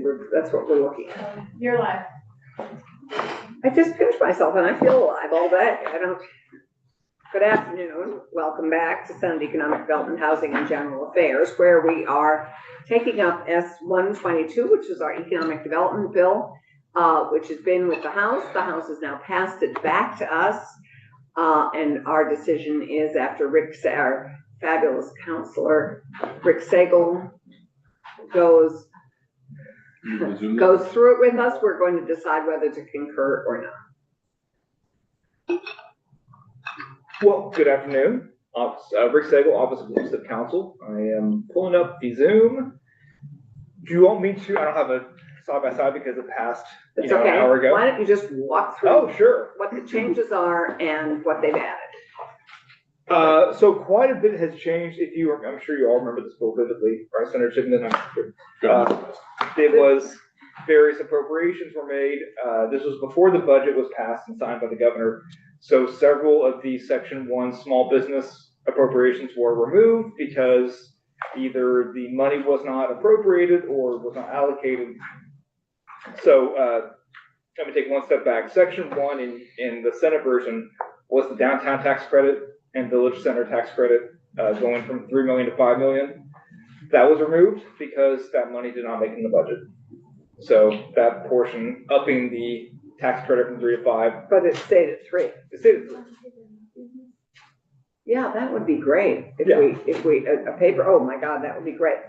to. That's what we're looking at. You're live. I just pinched myself and I feel alive all day. Good afternoon. Welcome back to Senate Economic Development, Housing and General Affairs, where we are taking up S-122, which is our economic development bill, which has been with the House. The House has now passed it back to us. And our decision is, after our fabulous counselor, Rick Sagel, goes through it with us, we're going to decide whether to concur or not. Well, good afternoon. Rick Sagel, Office of Legislative Counsel. I am pulling up the Zoom. Do you want me to? I don't have a side-by-side because it passed It's an hour ago. Why don't you just walk through what the changes are and what they've added? So quite a bit has changed. I'm sure you all remember this bill vividly, right, Senator Chittenden? It was various appropriations were made. This was before the budget was passed and signed by the governor. So several of the Section 1 small business appropriations were removed because either the money was not appropriated or was not allocated. So let me take one step back. Section 1 in the Senate version was the downtown tax credit and village center tax credit, going from $3 million to $5 million. That was removed because that money did not make it in the budget. So that portion, upping the tax credit from 3 to 5. But it stayed at 3. It stayed at 3. Yeah, that would be great. If we a paper, oh my God, that would be great.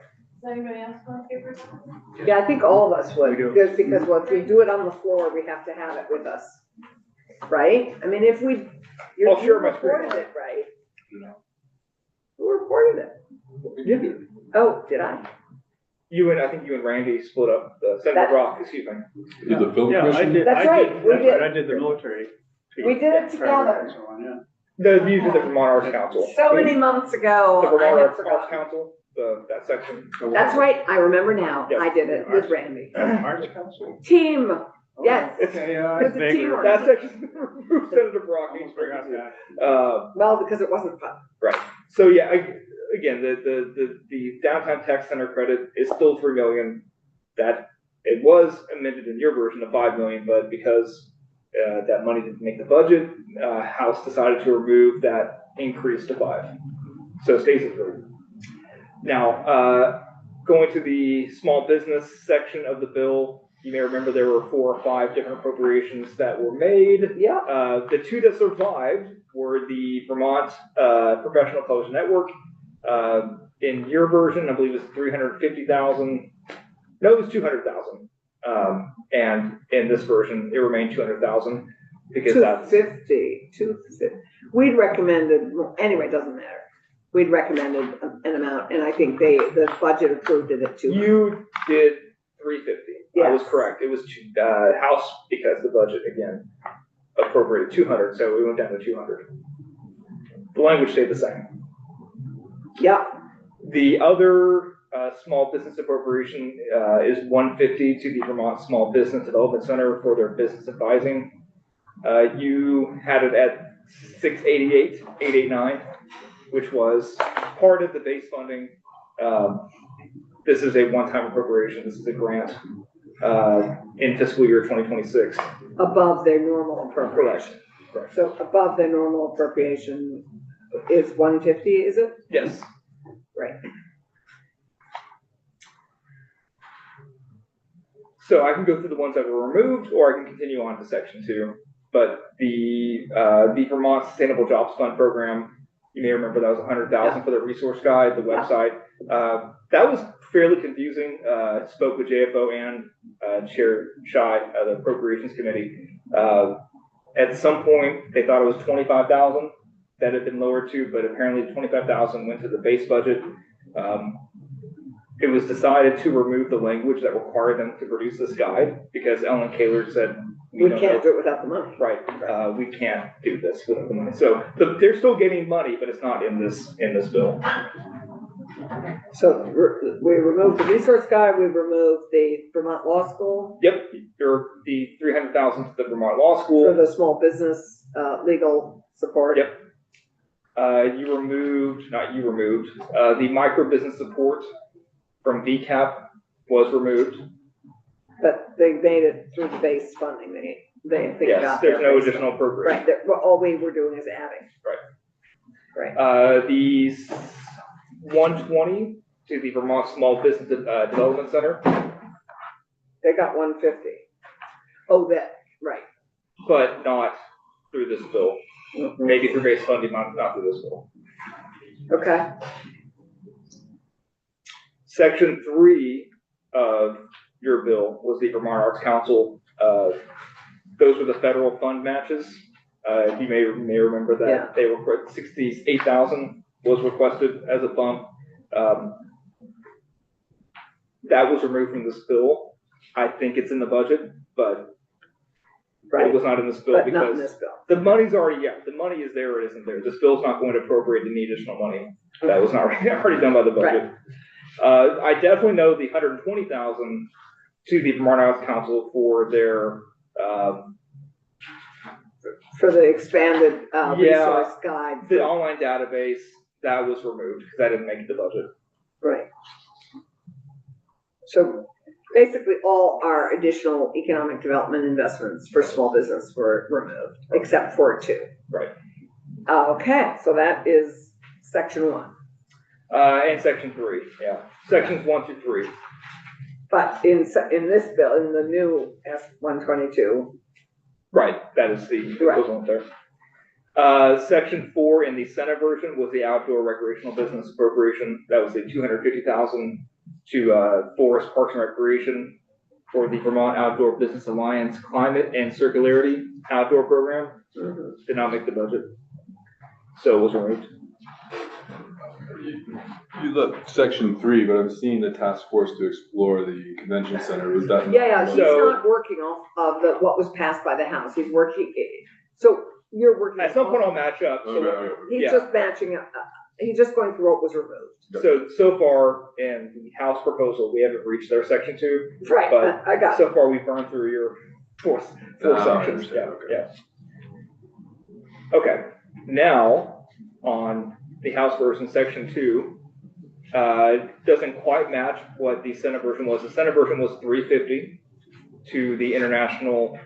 Does anybody else want papers? Yeah, I think all of us would. We do. Because if we do it on the floor, we have to have it with us. Right? I mean, if you reported it, right? Who reported it? You. Oh, did I? I think you and Randy split up Senator Brock, excuse me. Did the film commission? That's right, we did. I did the military. We did it together. And so on, yeah. These are the Vermont Arts Council. So many months ago, The I Vermont had Arts forgotten. Council, that section. That's right, I remember now. Yes. I did it with Randy. Arts Council? Team, yes. Okay, yeah. It's a teamwork. That section removed Senator Brock. Almost forgot that. Well, because it wasn't fun. Right. So yeah, again, the downtown tax center credit is still $3 million. That it was amended in your version to $5 million, but because that money didn't make the budget, House decided to remove that increase to 5. So it stays at 3. Now, going to the small business section of the bill, you may remember there were 4 or 5 different appropriations that were made. Yeah. The 2 that survived were the Vermont Professional Television Network. In your version, I believe it was $350,000. No, it was $200,000. And in this version, it remained $200,000 because that's $250. We'd recommended, anyway, it doesn't matter. We'd recommended an amount, and I think the budget approved it at $200. You did $350. Yes. I was correct. It was House, because the budget again appropriated $200, so we went down to $200. The language stayed the same. Yeah. The other small business appropriation is $150 to the Vermont Small Business Development Center for their business advising. You had it at $688,889, which was part of the base funding. This is a one-time appropriation. This is a grant in fiscal year 2026. Above their normal appropriation. Correct. So above their normal appropriation is $150, is it? Yes. Right. So I can go through the ones that were removed, or I can continue on to section 2. But the Vermont Sustainable Jobs Fund program, you may remember that was $100,000 for the resource guide, the website. That was fairly confusing. Spoke with JFO and Chair Shy of the Appropriations Committee. At some point, they thought it was $25,000 that had been lowered to, but apparently $25,000 went to the base budget. It was decided to remove the language that required them to produce this guide because Ellen Kaler said, We can't do it without the money. Right. We can't do this without the money. So they're still getting money, but it's not in this bill. So we removed the resource guide, we removed the Vermont Law School. Yep, the $300,000 to the Vermont Law School. For the small business legal support. Yep. The micro business support from VCAP was removed. they made it through the base funding, they think Yes, about. there's their no base additional appropriation. Right, that, well, all we were doing is adding. The 120 to the Vermont Small Business Development Center, They got 150. Oh, that, right. but not through this bill. Mhm. Maybe through base funding, not through this bill. Okay, Section 3 of your bill was the Vermont Arts Council. Those were the federal fund matches. You may remember that. Yeah. They were 68,000 was requested as a bump. That was removed from this bill. I think it's in the budget, but right, it was not in this bill but not in because this bill. the money's already, the money is there, it isn't there. This bill's not going to appropriate any additional money. That was not already done by the budget. I definitely know the 120,000 to the Vermont Arts Council for their, For the expanded Yeah. resource guide. the online database, that was removed because that didn't make the budget. Right. So basically, all our additional economic development investments for small business were removed, except for 2. Right. Okay, so that is section 1. And section 3, yeah. Sections 1 through 3. But in this bill, in the new S-122, Right, that is the Right. equivalent there. Section 4 in the Senate version was the outdoor recreational business appropriation. That was the 250,000 to Forest Parks and Recreation for the Vermont Outdoor Business Alliance Climate and Circularity Outdoor Program. mhm, Did not make the budget, so it was removed. You left section 3, but I'm seeing the task force to explore the convention center. Was that? yeah, he's So- not working off of what was passed by the House. He's working, so you're working. At some point I'll match up. So, Okay. He's yeah. just matching up, he's just going through what was removed. so far in the House proposal, we haven't reached their section 2. Right, But I got it. So far, we've burned through your four I sections, understand, yeah, okay. yeah. Okay, now, on the House version, section 2, doesn't quite match what the Senate version was. The Senate version was 350 to the International,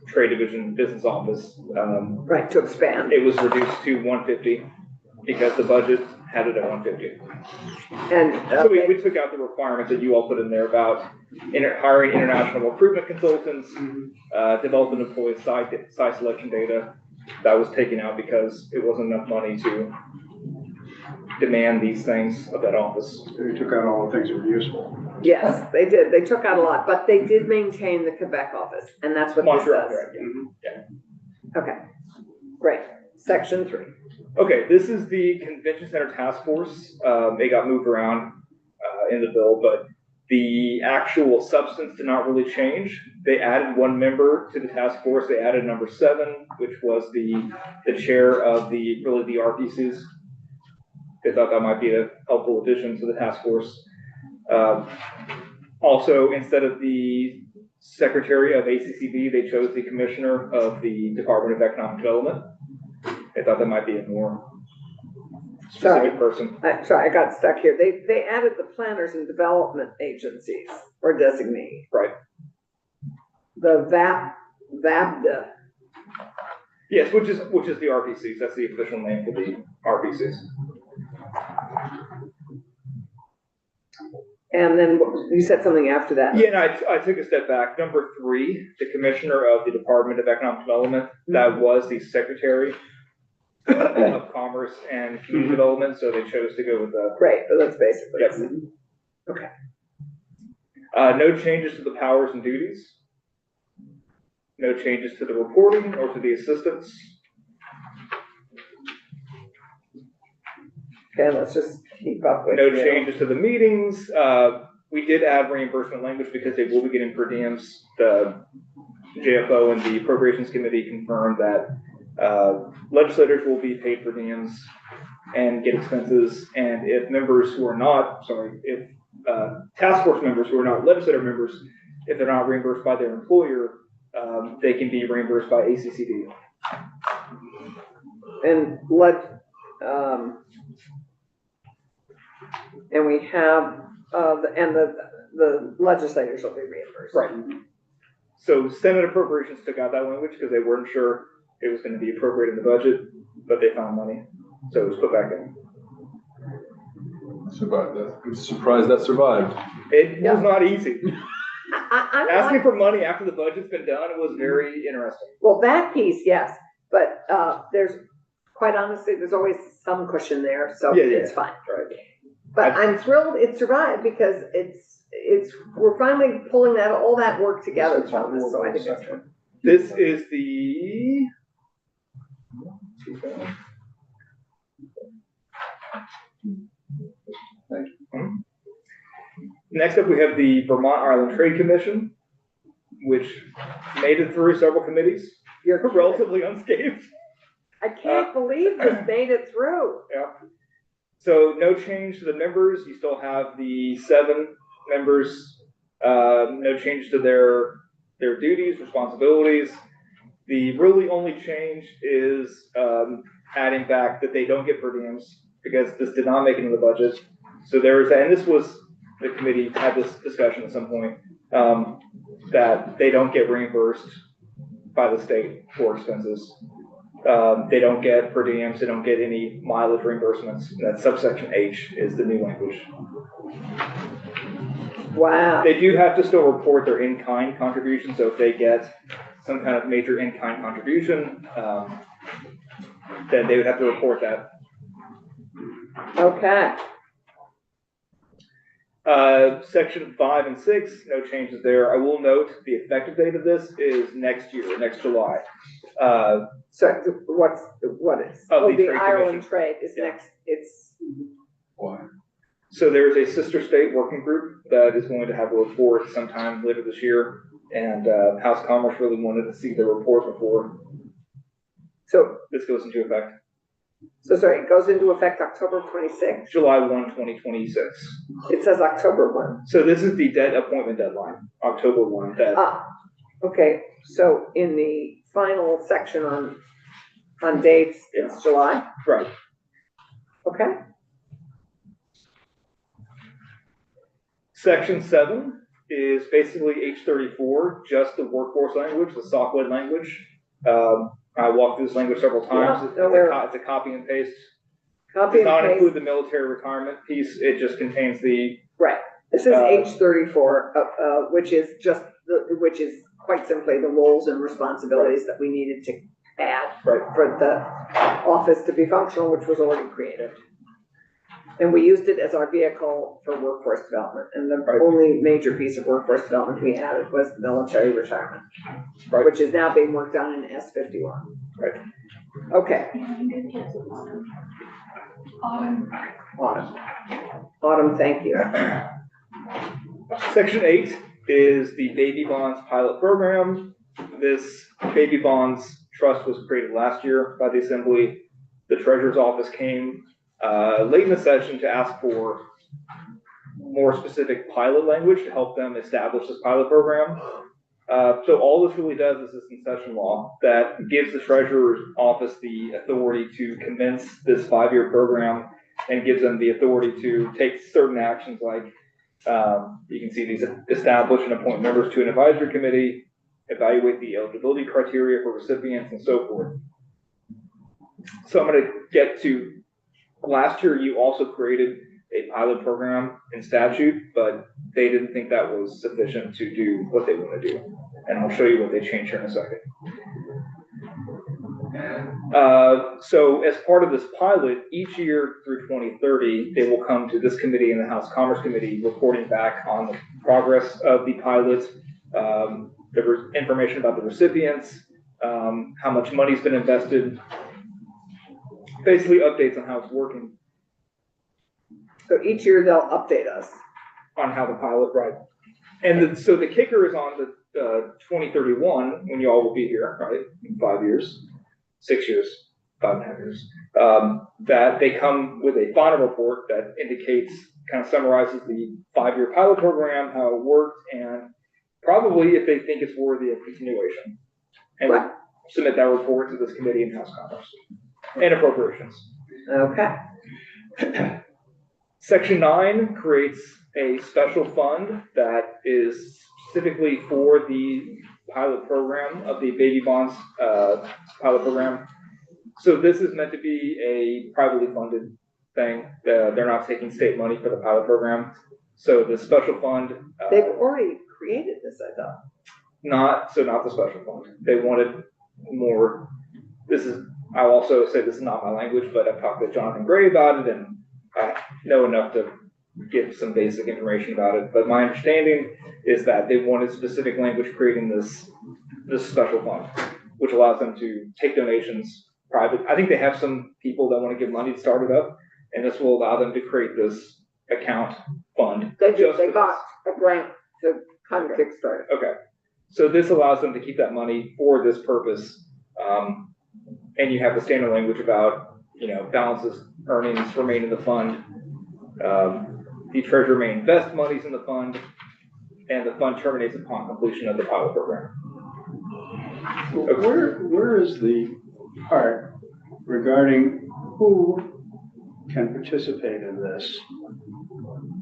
Trade Division Business Office. Right, to expand. It was reduced to 150 because the budget had it at 150. And, So we took out the requirement that you all put in there about hiring international recruitment consultants, developing employee site selection data. That was taken out because it wasn't enough money to demand these things of that office. They took out all the things that were useful. yes, they did. They took out a lot, but they did maintain the Quebec office, and that's what this Montreal, does. right, yeah. Okay, great. Section 3. Okay, this is the Convention Center Task Force. It got moved around in the bill, but the actual substance did not really change. They added 1 member to the task force. They added number 7, which was the chair of the RPCs. They thought that might be a helpful addition to the task force. Also, instead of the secretary of ACCD, they chose the commissioner of the Department of Economic Development. They thought that might be a more specific person. Sorry, I got stuck here. They added the planners and development agencies or designee. Right. The VABDA. Yes, which is the RPCs. That's the official name for the RPCs. And then you said something after that. Yeah, and I took a step back. Number 3, the commissioner of the Department of Economic Development, that was the secretary of Commerce and Community Development, so they chose to go with the. Great, but that's basically. Yep. it. Okay. No changes to the powers and duties. No changes to the reporting or to the assistance. Okay, let's just keep up with. No you. changes to the meetings. We did add reimbursement language because they will be getting per diems. The JFO and the Appropriations Committee confirmed that legislators will be paid per diems and get expenses. And if members who are not, if task force members who are not legislative members, if they're not reimbursed by their employer, they can be reimbursed by ACCD. And and we have, the legislators will be reimbursed. Right. So Senate appropriations took out that language because they weren't sure it was gonna be appropriated in the budget, but they found money, so it was put back in. Survived that. I'm surprised that survived. It was not easy. I'm Asking not, for money after the budget's been done was very interesting. well, that piece, yes, but, there's, quite honestly, there's always some cushion there, so Yeah, it's yeah. fine. Right. But I'm thrilled it survived because we're finally pulling all that work together, Thomas, so I think it's good. This is the. Next up, we have the Vermont Island Trade Commission, which made it through several committees, You're relatively unscathed. I can't believe this made it through. Yeah. So no change to the members. You still have the 7 members. No change to their duties, responsibilities. The really only change is adding back that they don't get per diems because this did not make it in the budget. So there's, and this was, the committee had this discussion at some point, that they don't get reimbursed by the state for expenses. They don't get per diems, they don't get any mileage reimbursements. That subsection H is the new language. Wow. They do have to still report their in-kind contribution, so if they get some kind of major in-kind contribution, then they would have to report that. Okay. Section 5 and 6, no changes there. I will note the effective date of this is next year, next July. So what is? Of Oh, the the Trade Ireland Commission. trade is Yeah. next, it's, Why? So there's a sister state working group that is going to have a report sometime later this year, and House Commerce really wanted to see the report before so, this goes into effect. sorry, it goes into effect October 26th. July 1, 2026. It says October 1. So this is the debt appointment deadline, October 1. Okay, so in the final section on dates, it's July, Right. okay? Section 7 is basically H34, just the workforce language, the SOCWED language. I walked through this language several times. Yeah, It's a copy and paste. Copy Does not and include paste, the military retirement piece. It just contains the, right. This is uh, H34, which is just, which is quite simply the roles and responsibilities that we needed to add right. for the office to be functional, which was already created. And we used it as our vehicle for workforce development, and the Right. only major piece of workforce development we added was the military retirement, Right. which is now being worked on in S51. Right. Okay, Autumn, thank you. Section 8 is the Baby Bonds pilot program. This Baby Bonds trust was created last year by the Assembly. The Treasurer's Office came late in the session to ask for more specific pilot language to help them establish this pilot program. So all this really does is this concession law that gives the Treasurer's Office the authority to commence this 5-year program and gives them the authority to take certain actions like, you can see these: establish and appoint members to an advisory committee, evaluate the eligibility criteria for recipients, and so forth. So I'm going to get to, last year you also created a pilot program in statute, but they didn't think that was sufficient to do what they want to do. And I'll show you what they changed here in a second. So as part of this pilot, each year through 2030, they will come to this committee and the House Commerce Committee reporting back on the progress of the pilot. There was information about the recipients, how much money's been invested, basically updates on how it's working. So each year they'll update us. On how the pilot, right? And so the kicker is on the 2031, when you all will be here, right? In 5 years, 6 years, 5.5 years. That they come with a final report that indicates, kind of summarizes the 5-year pilot program, how it worked, and probably if they think it's worthy of continuation. And Right. submit that report to this committee in House Commerce and Appropriations. Okay, Section 9 creates a special fund that is specifically for the pilot program of the baby bonds, pilot program. So this is meant to be a privately funded thing. They're not taking state money for the pilot program. So the special fund. They've already created this, I thought. Not the special fund. They wanted more. I'll also say this is not my language, but I've talked to Jonathan Gray about it, and I know enough to give some basic information about it. But my understanding is that they wanted specific language creating this special fund, which allows them to take donations private. I think they have some people that want to give money to start it up, and this will allow them to create this account fund. They just for got a grant to kind of kickstart it. Okay, so this allows them to keep that money for this purpose. And you have the standard language about, balances, earnings remain in the fund. The treasurer may invest monies in the fund, and the fund terminates upon completion of the pilot program. Where is the part regarding who can participate in this?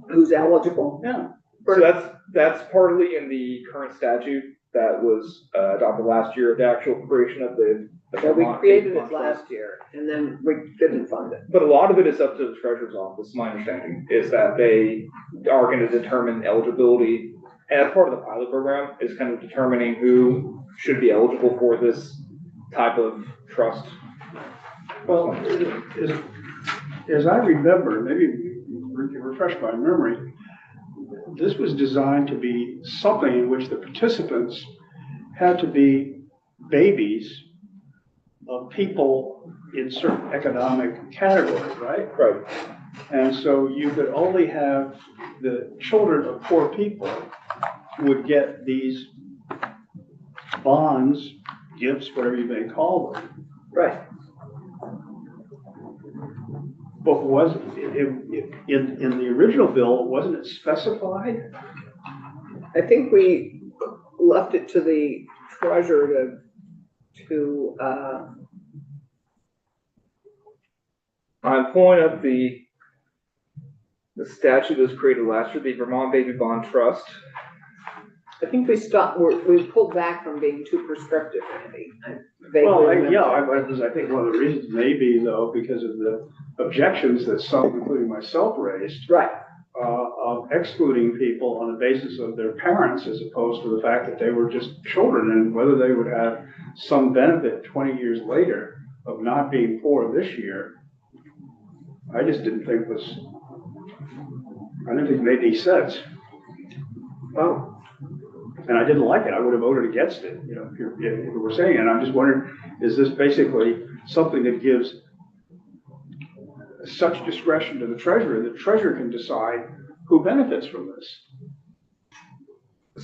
Who's eligible? Yeah. So that's partly in the current statute that was adopted last year, the actual creation of the. So we created it last year, and then we didn't fund it. But a lot of it is up to the treasurer's office, my understanding, is that they are going to determine eligibility. And as part of the pilot program is kind of determining who should be eligible for this type of trust. Well, as I remember, maybe you can refresh my memory, this was designed to be something in which the participants had to be babies of people in certain economic categories, right? Right. And so you could only have the children of poor people would get these bonds, gifts, whatever you may call them. Right. But was in the original bill, wasn't it specified? I think we left it to the treasurer to I'm pulling up the statute that was created last year, the Vermont Baby Bond Trust. I think we pulled back from being too prescriptive, Andy. Well, I think one of the reasons may be though, because of the objections that some, including myself, raised. Right. Of excluding people on the basis of their parents as opposed to the fact that they were just children and whether they would have some benefit 20 years later of not being poor this year. I just didn't think it made any sense. Oh. And I didn't like it. I would have voted against it, if you were saying it. And I'm just wondering, is this basically something that gives such discretion to the treasurer that the treasurer can decide who benefits from this?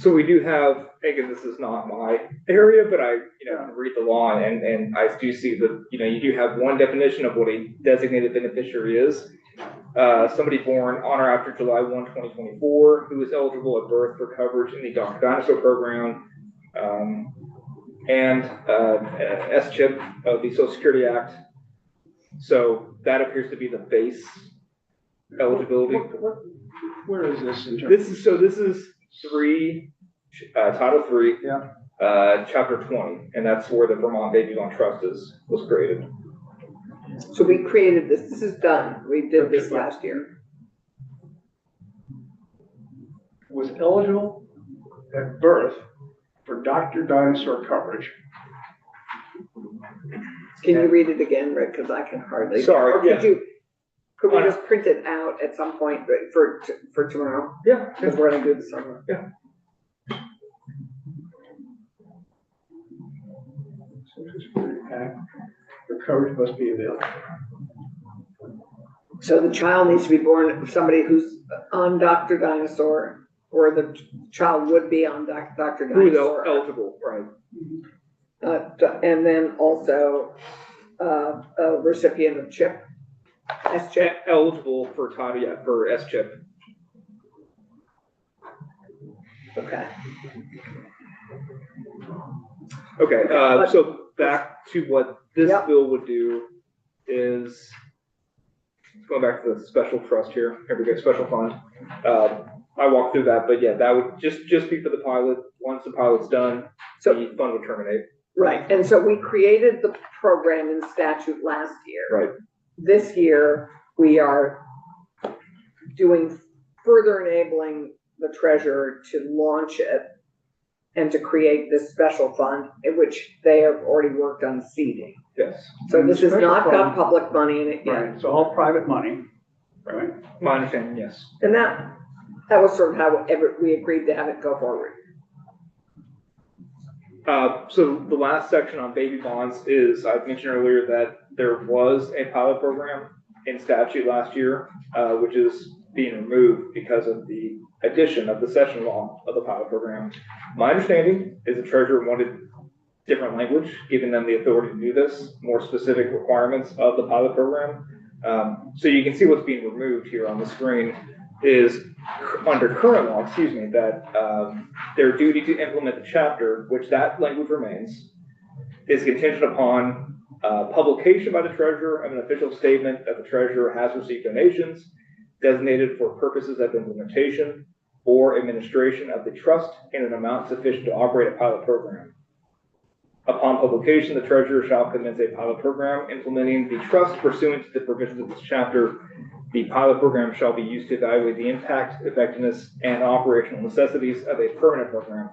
So we do have, again, this is not my area, but I, read the law and I do see that, you do have one definition of what a designated beneficiary is. Somebody born on or after July 1, 2024, who is eligible at birth for coverage in the Dr. Dinosaur program, and SCHIP of the Social Security Act. So that appears to be the base eligibility. Where is this in terms? This is Title 3, Yeah. Chapter 20, and that's where the Vermont Baby Bond Trust was created. So we created this. This is done. We did this last year. Was eligible at birth for Dr. Dinosaur coverage. Can you read it again, Rick? Because I can hardly. Sorry, Or yeah. Could we just print it out at some point for tomorrow? Yeah. Because we're gonna do this summer. Yeah. Social Security Act, the coverage must be available. So the child needs to be born of somebody who's on Dr. Dinosaur, or the child would be on Dr. Who is Dinosaur. eligible, right? And then also a recipient of CHIP, SCHIP. Eligible for title, for SCHIP. Okay. Okay, so back to what this Yep. bill would do is, going back to the special trust here we go, special fund. I walked through that, but yeah, that would just be for the pilot. Once the pilot's done, So, the fund would terminate. right, and so we created the program in statute last year. Right. This year, we are doing further enabling the treasurer to launch it and to create this special fund, in which they have already worked on seeding. Yes. So this has Special not got fund. public money in it yet. Right, it's all private money, right? My understanding, yes. And that was sort of how we agreed to have it go forward. So the last section on baby bonds is, I mentioned earlier that there was a pilot program in statute last year, which is being removed because of the addition of the session law of the pilot program. My understanding is the treasurer wanted different language, giving them the authority to do this, more specific requirements of the pilot program. So you can see what's being removed here on the screen is under current law, that their duty to implement the chapter, which that language remains, is contingent upon publication by the treasurer of an official statement that the treasurer has received donations designated for purposes of implementation or administration of the trust in an amount sufficient to operate a pilot program. Upon publication, the treasurer shall commence a pilot program implementing the trust pursuant to the provisions of this chapter. The pilot program shall be used to evaluate the impact, effectiveness, and operational necessities of a permanent program.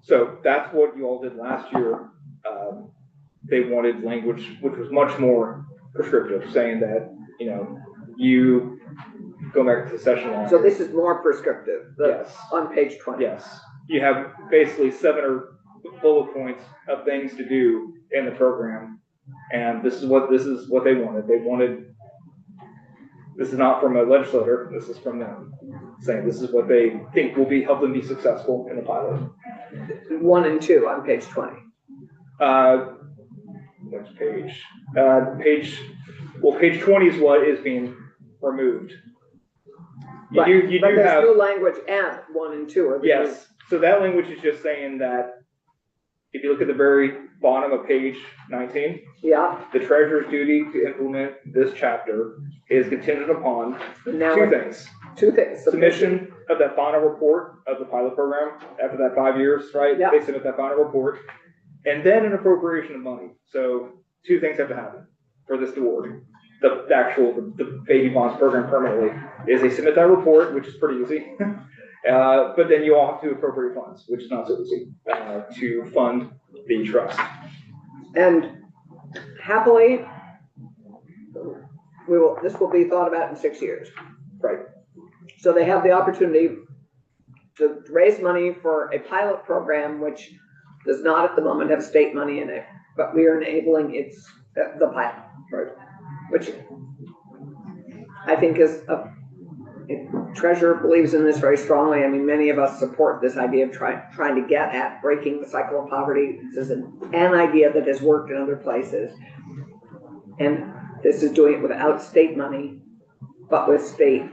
So that's what you all did last year. They wanted language which was much more prescriptive, saying that, you go back to the session law. So this is more prescriptive, Yes. on page 20. Yes, you have basically 7 bullet points of things to do in the program, and this is what they wanted. This is not from a legislator, this is from them, saying this is what they think will help them be successful in the pilot. 1 and 2 on page 20. Which page? Page 20 is what is being removed. But You do there's have. new language and 1 and 2 are being. Yes, so that language is just saying that if you look at the very bottom of page 19, Yeah, the treasurer's duty to implement this chapter is contingent upon now 2 things. 2 things. Submission of that final report of the pilot program after that 5 years, right? Yeah. They submit that final report, and then an appropriation of money. So 2 things have to happen for this to work. The baby bonds program permanently is they submit that report, which is pretty easy. But then you all have to appropriate funds, which is not so easy, to fund the trust. And happily, this will be thought about in 6 years. Right. So they have the opportunity to raise money for a pilot program, which does not at the moment have state money in it, but we are enabling the pilot. Right. Which I think treasurer believes in this very strongly. I mean, many of us support this idea of trying to get at breaking the cycle of poverty. This is an idea that has worked in other places. And this is doing it without state money, but with state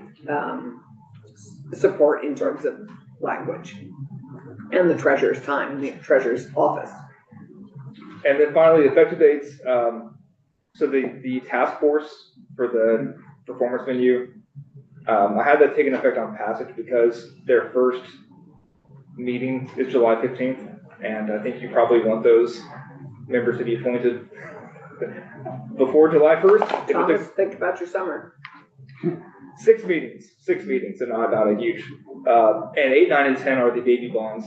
support in terms of language and the treasurer's time and the treasurer's office. And then finally, the effective dates. So the task force for the performance venue, I had that taken effect on passage because their first meeting is July 15th, and I think you probably want those members to be appointed before July 1st. Thomas, think about your summer. 6 meetings, and not a huge. And 8, 9, and 10 are the baby bonds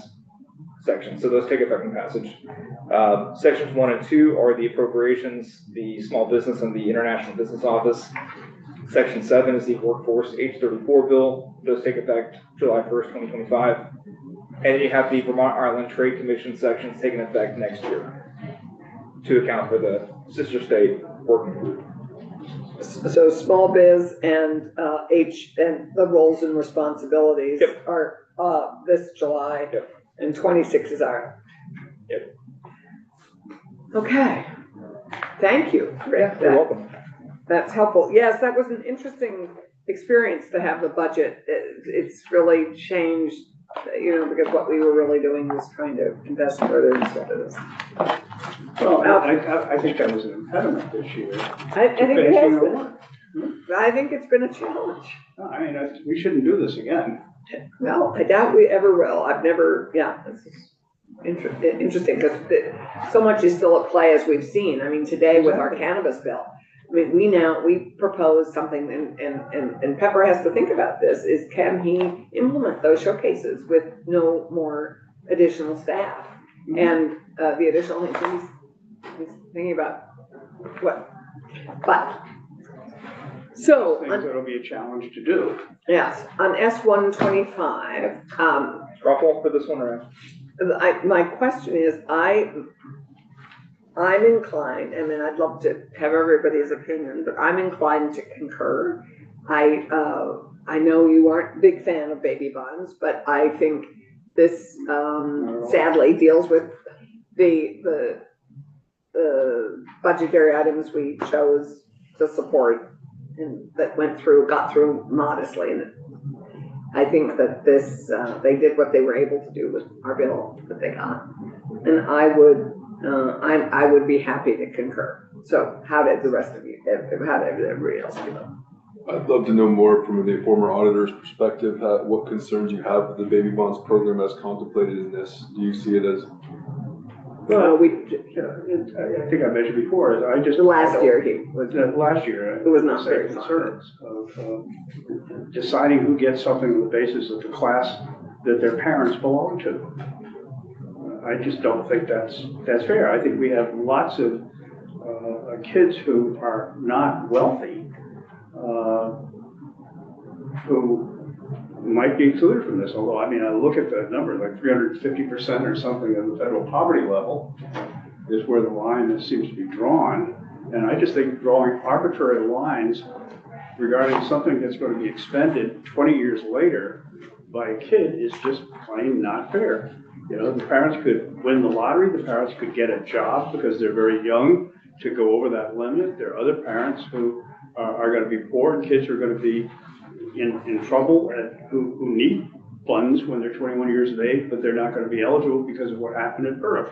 sections, so those take effect in passage. Sections 1 and 2 are the appropriations, the small business and the international business office. Section 7 is the workforce H-34 bill. Those take effect July 1st, 2025. And then you have the Vermont Ireland Trade Commission sections taking effect next year to account for the sister state working group. So small biz and and the roles and responsibilities Yep. are this July. Yep. And 26 is our. Yep. Okay. Thank you, Rick. You're welcome. That's helpful. Yes, that was an interesting experience to have the budget. It's really changed, because what we were really doing was trying to invest further instead of this. Well, I think that was an impediment this year. I think it has Finishing our been. work. I think it's been a challenge. No, I mean, we shouldn't do this again. Well, I doubt we ever will. I've never, yeah, this is interesting because so much is still at play as we've seen. I mean, today with our cannabis bill, I mean, we propose something and Pepper has to think about this, is can he implement those showcases with no more additional staff? And the additional, he's thinking about what, but, so. Things that'll be a challenge to do. Yes, on S-125, Ruffle for this one, or? my question is, I'm inclined, I mean, I'd love to have everybody's opinion, but I'm inclined to concur. I know you aren't a big fan of baby bonds, but I think this, sadly deals with the budgetary items we chose to support and that got through modestly. And I think that this, they did what they were able to do with our bill that they got. And I would be happy to concur. So how did the rest of you, how did everybody else feel? I'd love to know more from the former auditor's perspective, what concerns you have with the baby bonds program as contemplated in this. Do you see it as? Well, I think I mentioned before, is I just. last year he was, Last year. It was not I very had concerns of deciding who gets something on the basis of the class that their parents belong to. I just don't think that's fair. I think we have lots of kids who are not wealthy, who might be excluded from this, although, I mean, I look at the number, like 350% or something of the federal poverty level is where the line seems to be drawn. And I just think drawing arbitrary lines regarding something that's going to be expended 20 years later by a kid is just plain not fair. You know, the parents could win the lottery, the parents could get a job because they're very young to go over that limit. There are other parents who are going to be poor, and kids who are going to be in trouble and who need funds when they're 21 years of age, but they're not going to be eligible because of what happened at birth.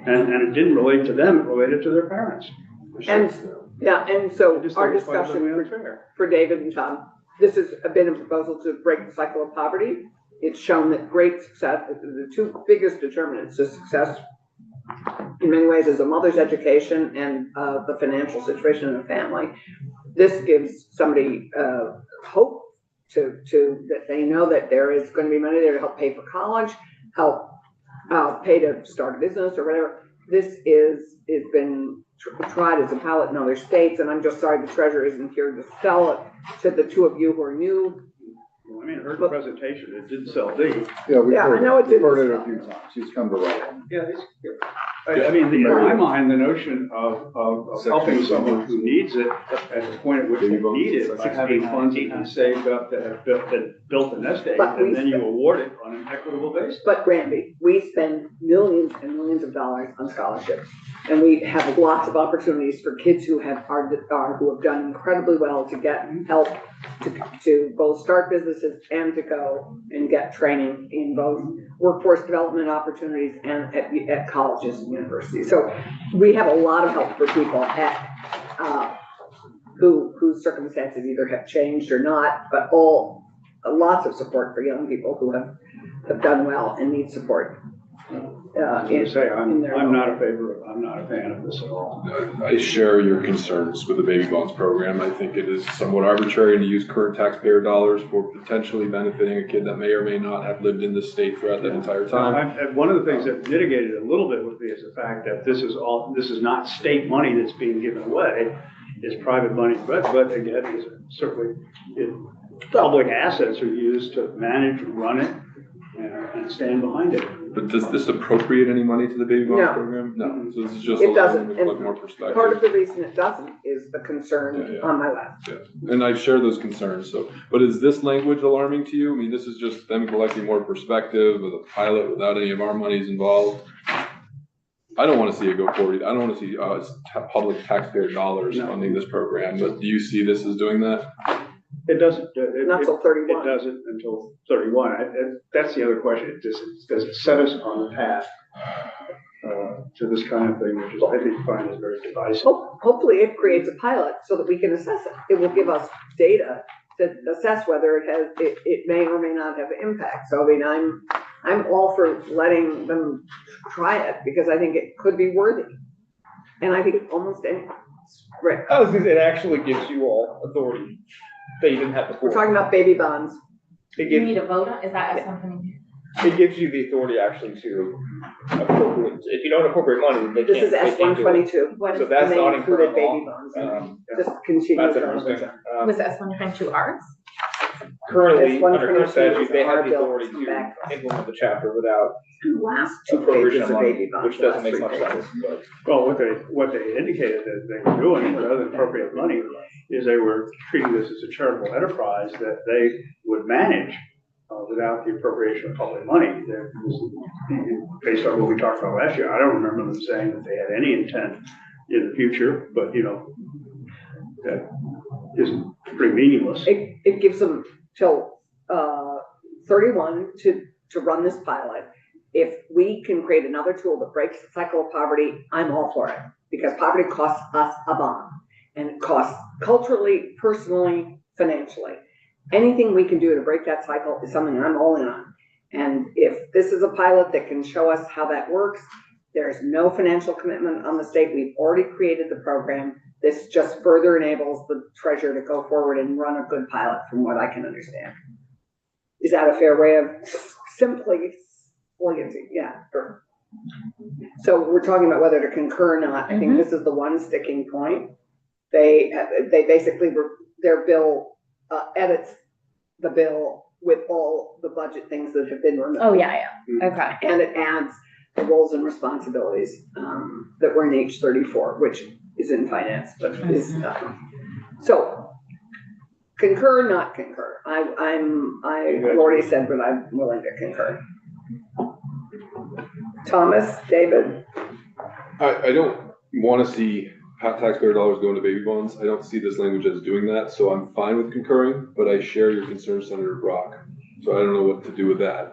And it didn't relate to them, it related to their parents. and, yeah, and so I just our think it's discussion fundamentally unfair. for David and Tom, this has been a proposal to break the cycle of poverty. It's shown that great success, the two biggest determinants of success in many ways is a mother's education and the financial situation in the family. This gives somebody hope to that they know that there is going to be money there to help pay for college, help pay to start a business or whatever. This it's been tried as a pilot in other states, and I'm just sorry the treasurer isn't here to sell it to the two of you who are new. Well, I mean, her presentation, it didn't sell deep. Yeah, we've Yeah, I heard know it it, we've didn't heard it a stop. few times, she's come to write. Yeah, I mean, in my mind, the notion of helping someone who needs it at the point at which they need it, by having funds that you saved up that have built a nest egg, But and then you award it on an equitable basis. But Randy, we spend millions and millions of dollars on scholarships, and we have lots of opportunities for kids who have done incredibly well to get help to both start businesses and to go and get training in both workforce development opportunities and at colleges and universities. So we have a lot of help for people at whose circumstances either have changed or not, but lots of support for young people who have done well and need support. I'm not a fan of this at all. I share your concerns with the baby bonds program. I think it is somewhat arbitrary to use current taxpayer dollars for potentially benefiting a kid that may or may not have lived in this state throughout that entire time. And one of the things that mitigated it a little bit with me is the fact that this is not state money that's being given away, it's private money, but again, certainly public assets are used to manage, run it, and stand behind it. But does this appropriate any money to the baby bonds No. program? No. So this is just It allowing doesn't, them to look more and perspective. part of the reason it doesn't is the concern Yeah. on my left. Yeah. And I share those concerns. So, but is this language alarming to you? I mean, this is just them collecting more perspective with a pilot without any of our monies involved. I don't want to see it go forward. I don't want to see public taxpayer dollars funding this program. But do you see this as doing that? It doesn't. Not till 31. It doesn't until 31. That's the other question. Does it set us on the path to this kind of thing, which is, I think, find is very divisive. Hopefully it creates a pilot so that we can assess it. It will give us data to assess whether it may or may not have impact. So I mean, I'm all for letting them try it because I think it could be worthy. And I think almost any, Rick, I was gonna say, it actually gives you all authority that you didn't have before. we're talking about baby bonds. It You gives, need a vote on, is that something? it gives you the authority actually to appropriate, if you don't appropriate money, then they This can't. is they S can't do one it. twenty-two. What So is, that's And they not in included current baby law. bonds. Just continue. That's on with interesting. it. was S 122 arts? Currently, S122 under current statute, is they our have the bill authority to come back. to implement the chapter without Last 2 appropriation pages of of money, baby bonds. which doesn't last make much 3 sense. pages. Well, what they indicated that they were doing, rather than appropriate money, is they were treating this as a charitable enterprise that they would manage without the appropriation of public money. Based on what we talked about last year, I don't remember them saying that they had any intent in the future, but that is pretty meaningless. It gives them till 31 to run this pilot. If we can create another tool that breaks the cycle of poverty, I'm all for it. Because poverty costs us a bomb. And it costs culturally, personally, financially. Anything we can do to break that cycle is something I'm all in on. And if this is a pilot that can show us how that works, there's no financial commitment on the state. We've already created the program. This just further enables the treasurer to go forward and run a good pilot from what I can understand. Is that a fair way of simply explaining? Yeah, sure. So we're talking about whether to concur or not. I think this is the one sticking point. They basically, their bill edits the bill with all the budget things that have been removed. Oh, yeah, okay. And it adds the roles and responsibilities that were in H34, which is in finance, but is so concur, not concur. I've already said, but I'm willing to concur. Thomas, David, I don't want to see taxpayer dollars going to baby bonds. I don't see this language as doing that, so I'm fine with concurring, but I share your concern, Senator Brock. So I don't know what to do with that.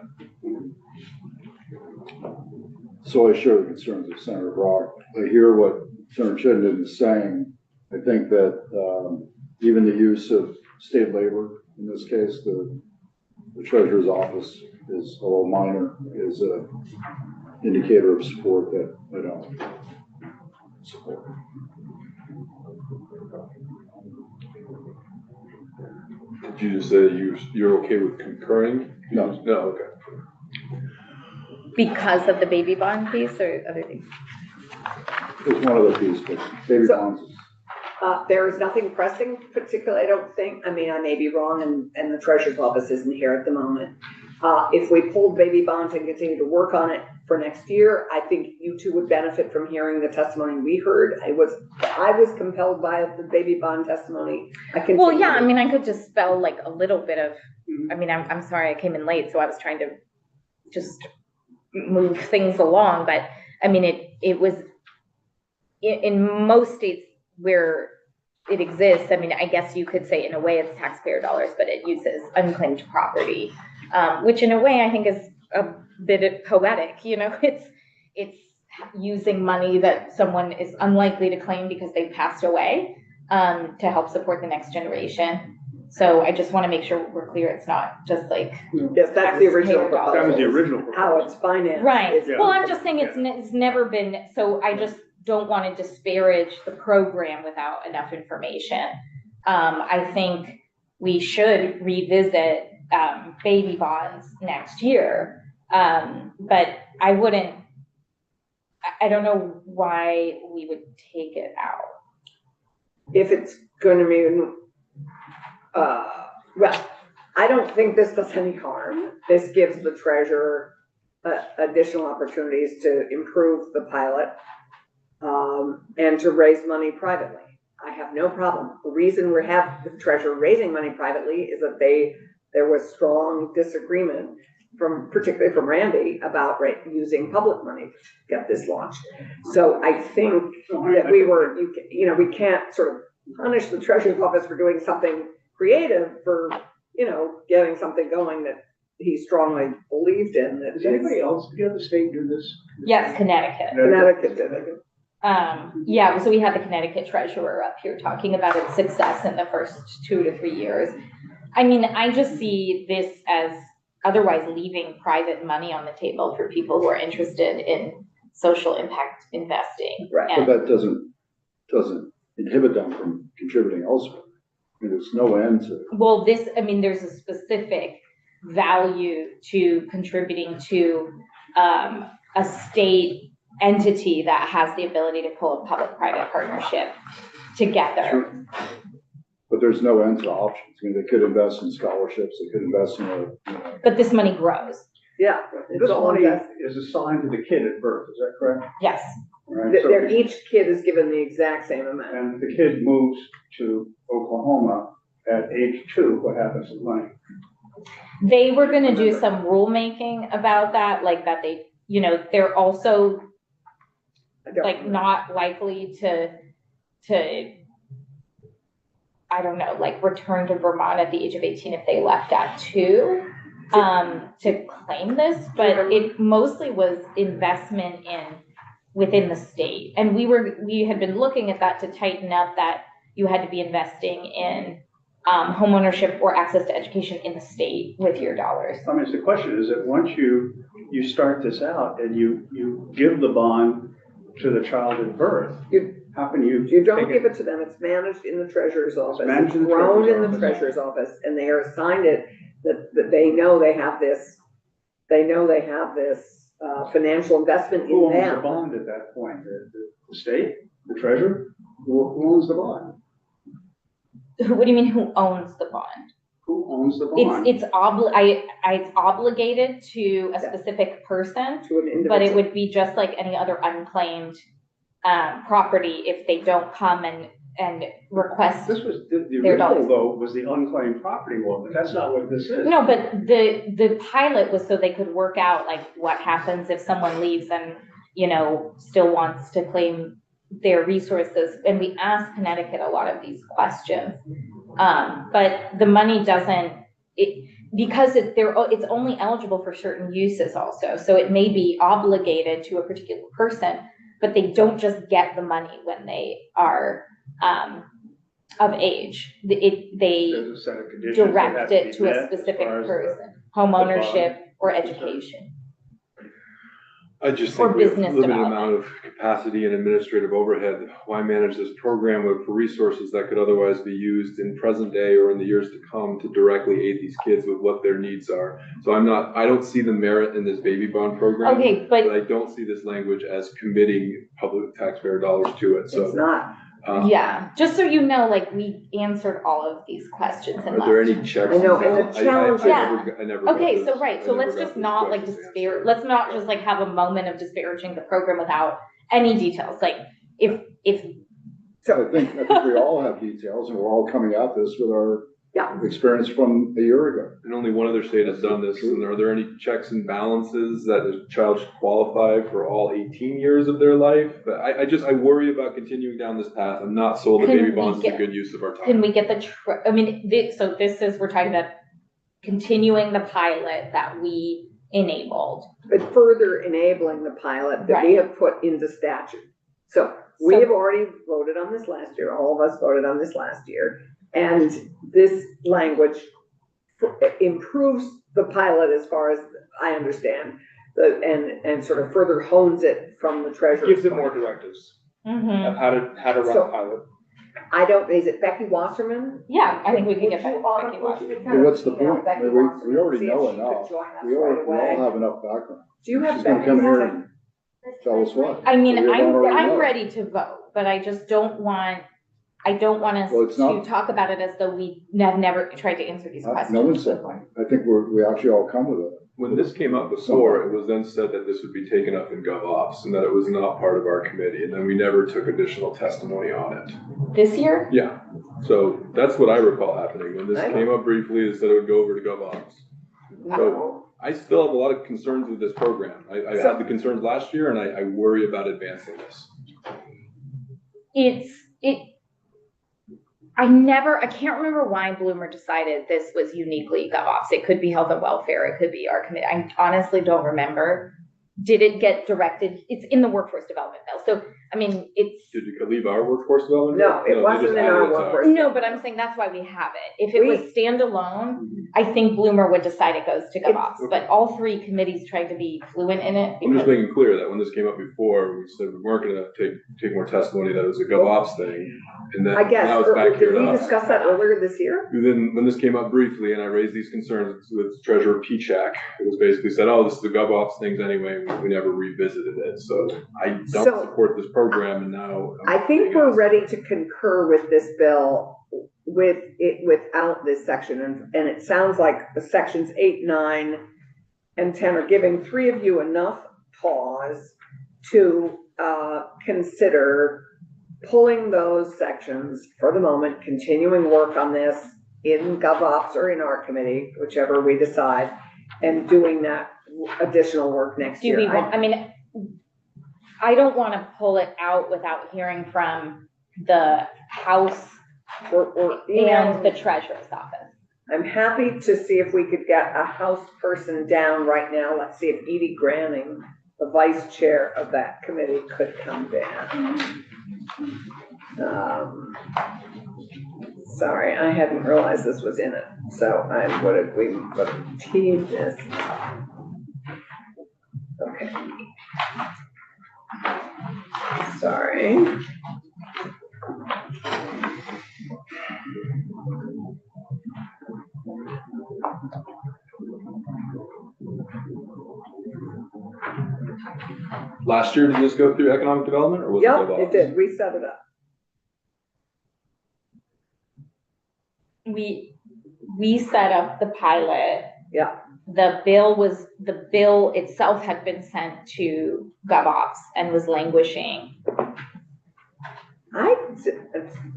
So I share the concerns of Senator Brock. I hear what Senator Chittenden is saying. I think that even the use of state labor, in this case, the treasurer's office is, although minor, is an indicator of support that I don't support. Did you just say you're okay with concurring? No. No, okay. Because of the baby bond piece or other things? It's one other piece, but baby So- bonds is. there is nothing pressing particularly, I don't think. I mean, I may be wrong and the treasurer's office isn't here at the moment. If we pulled baby bonds and continue to work on it for next year, I think you two would benefit from hearing the testimony we heard. I was compelled by the baby bond testimony. Well, yeah, I mean, I could just spell like a little bit of, I mean, I'm sorry I came in late, so I was trying to just move things along, but I mean, it was in most states where it exists. I mean, I guess you could say in a way it's taxpayer dollars, but it uses unclaimed property, which in a way I think is a bit poetic, it's using money that someone is unlikely to claim because they passed away, to help support the next generation. So I just want to make sure we're clear. It's not just like. Yes, that's the original Taxpayer dollars. That was the proposal. original proposal. How it's financed. Right. is- Well, I'm just saying it's never been, so I just don't want to disparage the program without enough information. I think we should revisit baby bonds next year. But I don't know why we would take it out. If it's gonna be, well, I don't think this does any harm. This gives the treasurer additional opportunities to improve the pilot, and to raise money privately. I have no problem. The reason we have the treasurer raising money privately is that there was strong disagreement particularly from Randy about using public money to get this launched. So I think that we can't sort of punish the treasurer's office for doing something creative for, getting something going that he strongly believed in. Does anybody else, the other state do this? Yes, Connecticut. Connecticut did it. Yeah, so we had the Connecticut treasurer up here talking about its success in the first 2 to 3 years. I mean, I just see this as otherwise leaving private money on the table for people who are interested in social impact investing. Right. But And that doesn't inhibit them from contributing elsewhere. I mean, there's no end to. well, I mean, there's a specific value to contributing to a state entity that has the ability to pull a public-private partnership together. Sure. But there's no end to options. I mean, they could invest in scholarships, they could invest in But this money grows. Yeah. It's This all money invested. is assigned to the kid at birth, is that correct? Yes. Right, Th- so- They're, each kid is given the exact same amount. And the kid moves to Oklahoma at age 2, what happens to the money? They were gonna do some rulemaking about that, like that they, they're also I don't like know. not likely to, I don't know, like return to Vermont at the age of 18 if they left at 2, to claim this, but it mostly was investment within the state. And we had been looking at that to tighten up that you had to be investing in homeownership or access to education in the state with your dollars. I mean, the question is that once you start this out and you give the bond to the child at birth, how can you? You don't take give it to them, it's managed in the treasurer's office, managed it's in the grown treasurer's in the office. treasurer's office, and they are assigned it, that they know they have this, financial investment Who in owns the them. bond at that point? The state, the treasurer? Who owns the bond? What do you mean, who owns the bond? Who owns the bond? It's obligated to a specific person, To an individual. but it would be just like any other unclaimed property if they don't come and request. This was, the Their original dollars. though, was the unclaimed property law, but that's not what this is. No, but the pilot was so they could work out like what happens if someone leaves and, still wants to claim their resources. And we asked Connecticut a lot of these questions. But the money because it's only eligible for certain uses also. So it may be obligated to a particular person, but they don't just get the money when they are of age. They There's a set of conditions that have direct to it be to a met as specific far as person, homeownership or education. I just Or think we have business limited development. amount of capacity and administrative overhead. Why manage this program for resources that could otherwise be used in present day or in the years to come to directly aid these kids with what their needs are? So I don't see the merit in this baby bond program. Okay, But but I don't see this language as committing public taxpayer dollars to it, It's so. not. yeah, just so you know, like we answered all of these questions in Are there last. any checks? I know, and the I- I- challenge- I never got Okay, this- so right, I so never let's got just these not like questions despair, answered. let's not just like have a moment of disparaging the program without any details. Like if I think we all have details and we're all coming at this with our Yeah. experience from a year ago. And only one other state has done this, and are there any checks and balances that a child should qualify for all 18 years of their life? But I worry about continuing down this path. I'm not sold that Can baby we bonds is a get- good use of our Can time. we get so this is, we're talking about continuing the pilot that we enabled. But further enabling the pilot that we have put into statute. So we So- have already voted on this last year, all of us voted on this last year. And this language improves the pilot as far as I understand, and sort of further hones it from the treasurer's Gives it more point. directives Mhm. of how to run So- a pilot. Is it Becky Wasserman? Yeah, I think we can Would get you back to auto- Becky would you Watson. kind of What's the email point? Becky I mean, we Wasserman, already see if know she could enough. join us We right all away? have enough background. Do you have She's gonna Becky's come here number? and tell us what. I mean, We don't already I'm know. ready to vote, but I just don't want us Well, it's to not- talk about it as though we have never tried to answer these questions. No one said that. I think we actually all come with it. When this came up before, it was then said that this would be taken up in GovOps and that it was not part of our committee, and then we never took additional testimony on it. This year? Yeah, so that's what I recall happening. When this I know. came up briefly, it said it would go over to GovOps. So I still have a lot of concerns with this program. I had the concerns last year, and I worry about advancing this. I can't remember why Bloomer decided this was uniquely GovOps. It could be health and welfare, it could be our committee. I honestly don't remember. did it get directed? It's in the workforce development bill. So, I mean, it's, Did you leave our workforce development? No, it they wasn't just in added our it to workforce. no, but I'm saying that's why we have it. If it was standalone, I think Bloomer would decide it goes to GovOps, but all three committees tried to be fluent in it. I'm just because- making clear that when this came up before, we said we weren't gonna take more testimony, that it was a GovOps thing. And then I guess, now it's back here did we to us. discuss that earlier this year? And then when this came up briefly and I raised these concerns with Treasurer Pichak, it was basically said, oh, this is the GovOps things anyway. We never revisited it. So I don't So- support this program and now. I think we're ready to concur with this bill with it, without this section, and it sounds like the sections 8, 9, and 10 are giving three of you enough pause to, consider pulling those sections for the moment, continuing work on this in GovOps or in our committee, whichever we decide, and doing that additional work next Do year. we want, I mean, I don't want to pull it out without hearing from the House Or and the Treasurer's office. I'm happy to see if we could get a House person down right now. Let's see if Edie Granning, the vice chair of that committee, could come down. Sorry, I hadn't realized this was in it. So what did we tease this? Okay. Sorry. Last year, did this go through economic development or was it Yep, GovOps? it did. We set it up. We set up the pilot. Yeah. The bill itself had been sent to GovOps and was languishing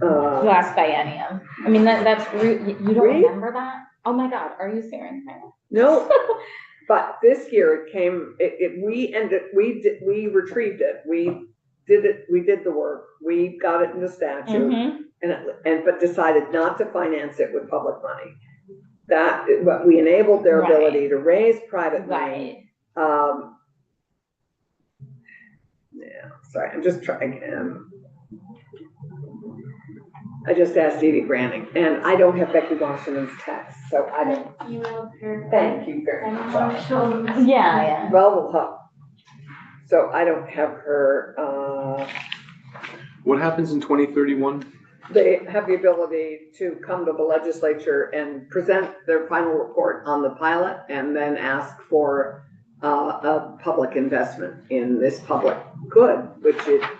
last biennium. I mean, that's, you don't Really? remember that? Oh my God, are you serious? No, but this year it came, we retrieved it. We did the work. We got it in the statute Mhm. but decided not to finance it with public money. But we enabled their Right. ability to raise private money. Right. Yeah, sorry, I'm just trying, I just asked Edie Granning, and I don't have Becky Washington's text, so I don't, thank you very much. Yeah. Well, so I don't have her, What happens in 2031? they have the ability to come to the legislature and present their final report on the pilot and then ask for a public investment in this public good, which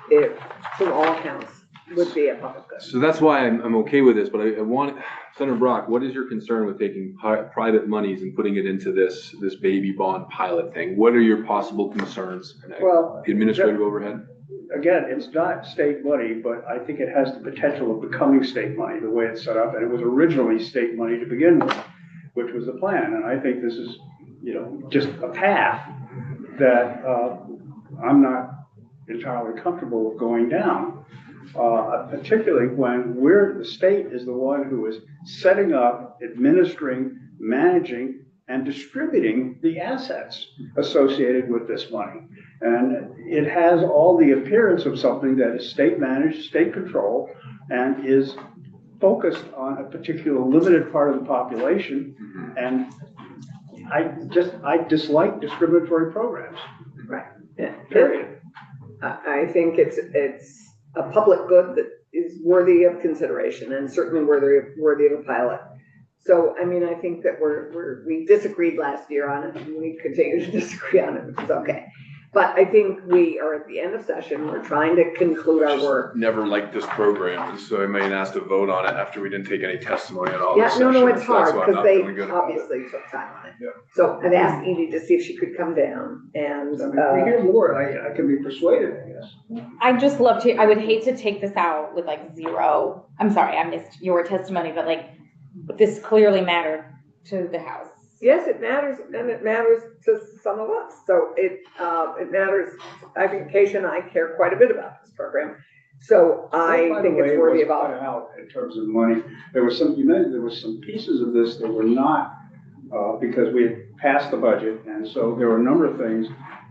it from all accounts would be a public good. So that's why I'm okay with this, but I want, Senator Brock, what is your concern with taking private monies and putting it into this baby bond pilot thing? What are your possible concerns? Well, The administrative overhead? again, it's not state money, but I think it has the potential of becoming state money, the way it's set up. And it was originally state money to begin with, which was the plan. And I think this is, just a path that I'm not entirely comfortable with going down. Particularly when the state is the one who is setting up, administering, managing, and distributing the assets associated with this money. And it has all the appearance of something that is state managed, state controlled, and is focused on a particular limited part of the population. And I dislike discriminatory programs. Right. Period. I think it's a public good that is worthy of consideration and certainly worthy of a pilot. So, I mean, I think that we disagreed last year on it and we continue to disagree on it, which is okay. But I think we are at the end of session. We're trying to conclude our work. Never liked this program, and so I may ask to vote on it after we didn't take any testimony at all. Yeah, this no, session. it's So that's hard why I'm because not they feeling good about it. obviously took time on it. Yeah. So I've asked Edie to see if she could come down and, If we hear more, I can be persuaded, I guess. I'd just love to, I would hate to take this out with like zero. I'm sorry, I missed your testimony, but like, this clearly mattered to the House. yes, it matters, and it matters to some of us. So it matters. I think Keisha and I care quite a bit about this program. So I By the think way, it's worthy it of was cut out in terms of money. There was some, you mentioned there were some pieces of this that were not, because we had passed the budget. And so there were a number of things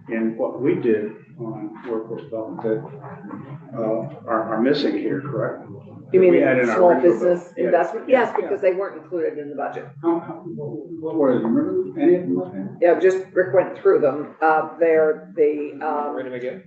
in what we did on workforce development that are missing here, correct? You mean We had in our small original business bill. Yeah. investment? Yes, Yeah. because they weren't included in the budget. What were they, remember any of them offhand? Yeah, just Rick went through them. They're Read them again?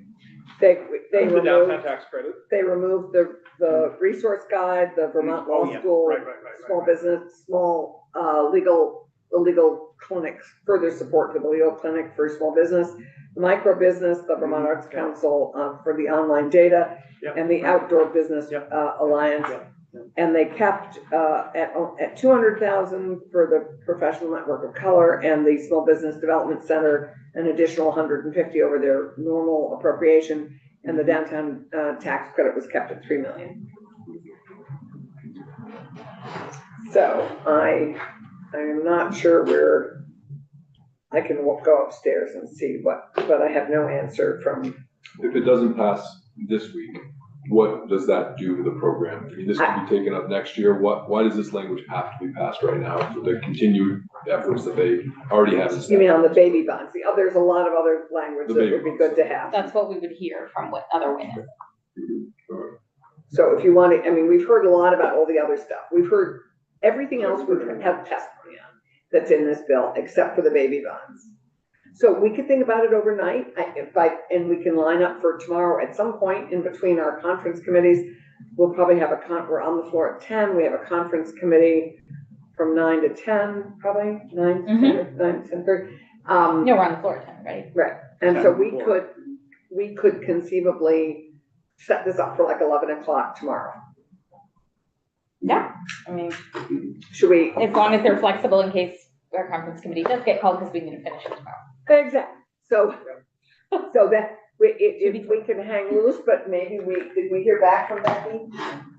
they The removed, downtown tax credit. they removed the resource guide, the Vermont Oh, Law yeah. School, Right. small business, small, legal clinics, further support to the legal clinic for small business, the micro business, the Vermont Arts Yeah. Council, for the online data, Yeah. and the Outdoor Business, Yeah. Alliance. Yeah. And they kept, at 200,000 for the Professional Network of Color and the Small Business Development Center, an additional 150 over their normal appropriation, and the downtown, tax credit was kept at 3 million. So I am not sure where, I can go upstairs and see what, but I have no answer from, If it doesn't pass this week, what does that do to the program? I mean, this can be taken up next year. Why does this language have to be passed right now for the continued efforts that they already have? in you mean on the statute? baby bonds. There's a lot of other language The that baby would be bonds. good to have. That's what we would hear from what other witnesses. So if you want to, I mean, we've heard a lot about all the other stuff. We've heard everything else we have testimony on that's in this bill, except for the baby bonds. So we could think about it overnight, and we can line up for tomorrow at some point in between our conference committees. We'll probably have we're on the floor at 10. We have a conference committee from 9 to 10, probably 9 to 10:30. No, we're on the floor at 10, right? Right, and so 10 to 4. we could conceivably set this up for like 11 o'clock tomorrow. Yeah, I mean, Should we? as long as they're flexible in case our conference committee does get called because we need to finish it tomorrow. Exactly, so that, if we can hang loose, but maybe did we hear back from Becky?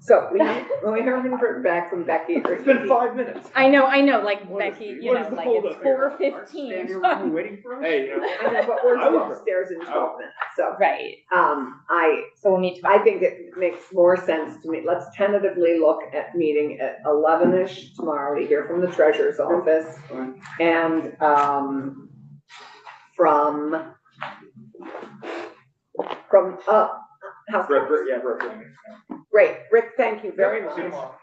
So we haven't heard back from Becky. It's been 5 minutes. I know, like What is Becky, the- you what know, is the like hold it's up here? 4:15. Standing around waiting for us? Hey, you know. I know, but we're I due was- upstairs in 12 minutes, so, Right, so we'll meet tomorrow. I think it makes more sense to me. Let's tentatively look at meeting at 11-ish tomorrow to hear from the treasurer's office. Fine. And, from, how's Rick, yeah, Rick. Great, Rick, thank you very See you much. tomorrow.